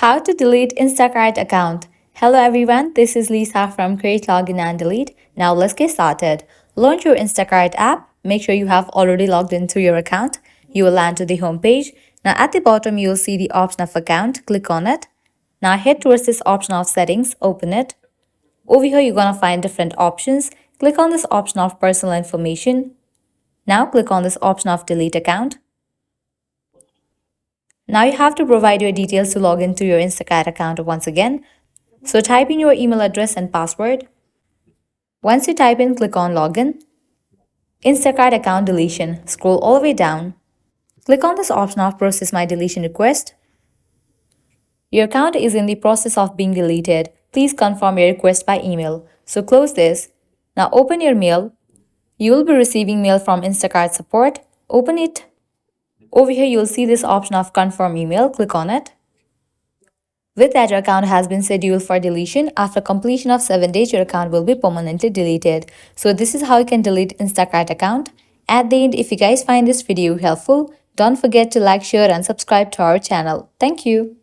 How to delete Instacart account. Hello everyone, this is Lisa from Create Login and Delete. Now let's get started. Launch your Instacart app. Make sure you have already logged into your account. You will land to the home page. Now at the bottom you will see the option of account. Click on it. Now head towards this option of settings. Open it. Over here you're gonna find different options. Click on this option of personal information. Now click on this option of delete account. Now you have to provide your details to log into your Instacart account once again. So type in your email address and password. Once you type in, click on Login. Instacart account deletion. Scroll all the way down. Click on this option of Process my deletion request. Your account is in the process of being deleted. Please confirm your request by email. So close this. Now open your mail. You will be receiving mail from Instacart support. Open it. Over here, you'll see this option of confirm email. Click on it. With that, your account has been scheduled for deletion. After completion of 7 days, your account will be permanently deleted. So this is how you can delete Instacart account. At the end, if you guys find this video helpful, don't forget to like, share and subscribe to our channel. Thank you.